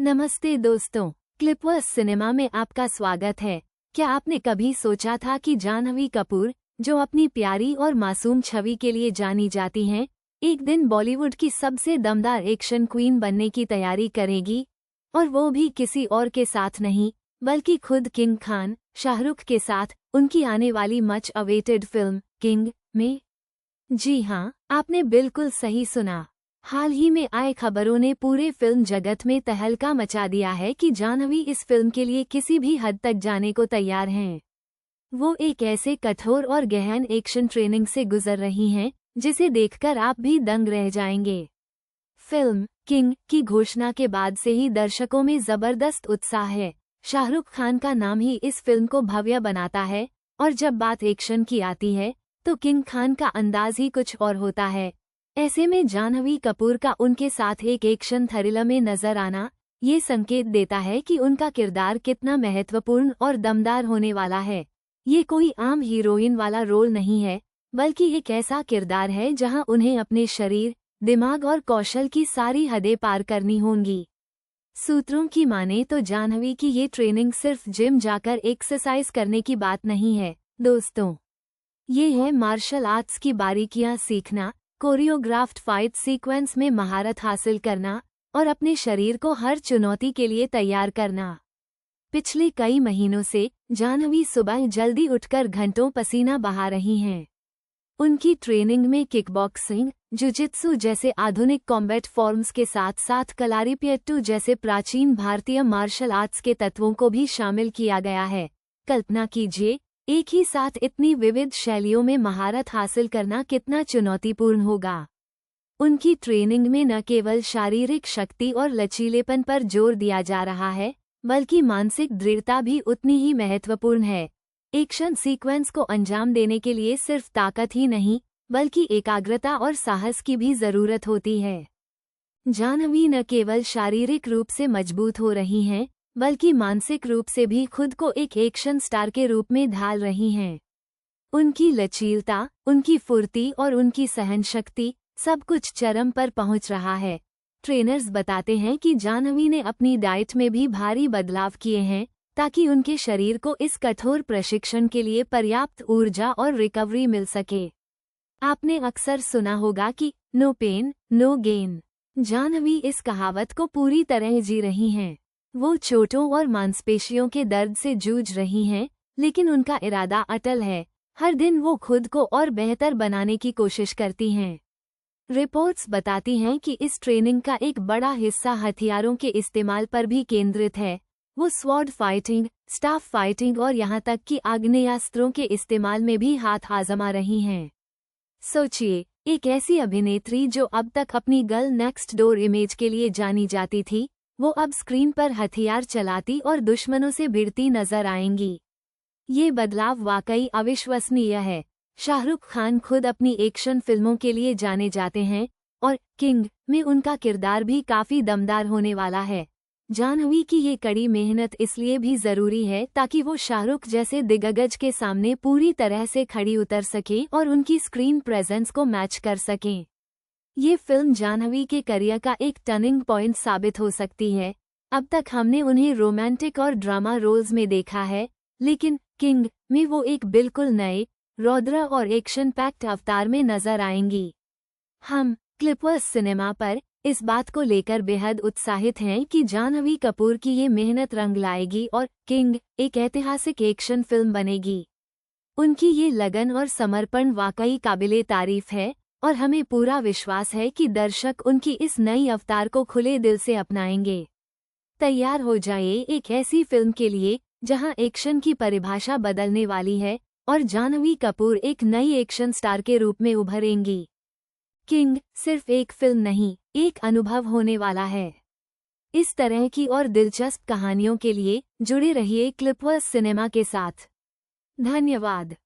नमस्ते दोस्तों, क्लिपवर्स सिनेमा में आपका स्वागत है। क्या आपने कभी सोचा था कि जाह्नवी कपूर, जो अपनी प्यारी और मासूम छवि के लिए जानी जाती हैं, एक दिन बॉलीवुड की सबसे दमदार एक्शन क्वीन बनने की तैयारी करेगी? और वो भी किसी और के साथ नहीं, बल्कि खुद किंग खान शाहरुख के साथ उनकी आने वाली मच अवेटेड फिल्म किंग में। जी हाँ, आपने बिल्कुल सही सुना। हाल ही में आए खबरों ने पूरे फिल्म जगत में तहलका मचा दिया है कि जाह्नवी इस फिल्म के लिए किसी भी हद तक जाने को तैयार हैं। वो एक ऐसे कठोर और गहन एक्शन ट्रेनिंग से गुजर रही हैं, जिसे देखकर आप भी दंग रह जाएंगे। फिल्म किंग की घोषणा के बाद से ही दर्शकों में जबरदस्त उत्साह है। शाहरुख खान का नाम ही इस फिल्म को भव्य बनाता है, और जब बात एक्शन की आती है तो किंग खान का अंदाज ही कुछ और होता है। ऐसे में जाह्नवी कपूर का उनके साथ एक एक्शन थ्रिलर में नजर आना ये संकेत देता है कि उनका किरदार कितना महत्वपूर्ण और दमदार होने वाला है। ये कोई आम हीरोइन वाला रोल नहीं है, बल्कि एक ऐसा किरदार है जहां उन्हें अपने शरीर, दिमाग और कौशल की सारी हदें पार करनी होंगी। सूत्रों की माने तो जाह्नवी की ये ट्रेनिंग सिर्फ जिम जाकर एक्सरसाइज करने की बात नहीं है दोस्तों। ये है मार्शल आर्ट्स की बारीकियां सीखना, कोरियोग्राफ्ड फाइट सीक्वेंस में महारत हासिल करना और अपने शरीर को हर चुनौती के लिए तैयार करना। पिछले कई महीनों से जाह्नवी सुबह जल्दी उठकर घंटों पसीना बहा रही हैं। उनकी ट्रेनिंग में किकबॉक्सिंग, जुजित्सु जैसे आधुनिक कॉम्बैट फॉर्म्स के साथ साथ कलारीपयट्टू जैसे प्राचीन भारतीय मार्शल आर्ट्स के तत्वों को भी शामिल किया गया है। कल्पना कीजिए, एक ही साथ इतनी विविध शैलियों में महारत हासिल करना कितना चुनौतीपूर्ण होगा। उनकी ट्रेनिंग में न केवल शारीरिक शक्ति और लचीलेपन पर जोर दिया जा रहा है, बल्कि मानसिक दृढ़ता भी उतनी ही महत्वपूर्ण है। एक्शन सीक्वेंस को अंजाम देने के लिए सिर्फ ताकत ही नहीं, बल्कि एकाग्रता और साहस की भी जरूरत होती है। जाह्नवी न केवल शारीरिक रूप से मजबूत हो रही हैं, बल्कि मानसिक रूप से भी खुद को एक एक्शन स्टार के रूप में ढाल रही हैं। उनकी लचीलता, उनकी फुर्ती और उनकी सहनशक्ति सब कुछ चरम पर पहुंच रहा है। ट्रेनर्स बताते हैं कि जाह्नवी ने अपनी डाइट में भी भारी बदलाव किए हैं, ताकि उनके शरीर को इस कठोर प्रशिक्षण के लिए पर्याप्त ऊर्जा और रिकवरी मिल सके। आपने अक्सर सुना होगा कि no pain no gain. Jahnavi इस कहावत को पूरी तरह जी रही हैं। वो चोटों और मांसपेशियों के दर्द से जूझ रही हैं, लेकिन उनका इरादा अटल है। हर दिन वो खुद को और बेहतर बनाने की कोशिश करती हैं। रिपोर्ट्स बताती हैं कि इस ट्रेनिंग का एक बड़ा हिस्सा हथियारों के इस्तेमाल पर भी केंद्रित है। वो स्वॉर्ड फाइटिंग, स्टाफ फाइटिंग और यहाँ तक कि आग्नेयास्त्रों के इस्तेमाल में भी हाथ आजमा रही हैं। सोचिए, एक ऐसी अभिनेत्री जो अब तक अपनी गर्ल नेक्स्ट डोर इमेज के लिए जानी जाती थी, वो अब स्क्रीन पर हथियार चलाती और दुश्मनों से भिड़ती नजर आएंगी। ये बदलाव वाकई अविश्वसनीय है। शाहरुख खान खुद अपनी एक्शन फिल्मों के लिए जाने जाते हैं, और किंग में उनका किरदार भी काफी दमदार होने वाला है। जाह्नवी की ये कड़ी मेहनत इसलिए भी जरूरी है ताकि वो शाहरुख जैसे दिग्गज के सामने पूरी तरह से खड़ी उतर सकें और उनकी स्क्रीन प्रेजेंस को मैच कर सकें। ये फिल्म जाह्नवी के करियर का एक टर्निंग पॉइंट साबित हो सकती है। अब तक हमने उन्हें रोमांटिक और ड्रामा रोल्स में देखा है, लेकिन किंग में वो एक बिल्कुल नए, रौद्र और एक्शन पैक्ड अवतार में नजर आएंगी। हम क्लिपवर्स सिनेमा पर इस बात को लेकर बेहद उत्साहित हैं कि जाह्नवी कपूर की ये मेहनत रंग लाएगी और किंग एक ऐतिहासिक एक्शन फिल्म बनेगी। उनकी ये लगन और समर्पण वाकई काबिले तारीफ है, और हमें पूरा विश्वास है कि दर्शक उनकी इस नई अवतार को खुले दिल से अपनाएंगे। तैयार हो जाइए एक ऐसी फिल्म के लिए जहां एक्शन की परिभाषा बदलने वाली है और जाह्नवी कपूर एक नई एक्शन स्टार के रूप में उभरेंगी। किंग सिर्फ एक फिल्म नहीं, एक अनुभव होने वाला है। इस तरह की और दिलचस्प कहानियों के लिए जुड़े रहिए क्लिपवर्स सिनेमा के साथ। धन्यवाद।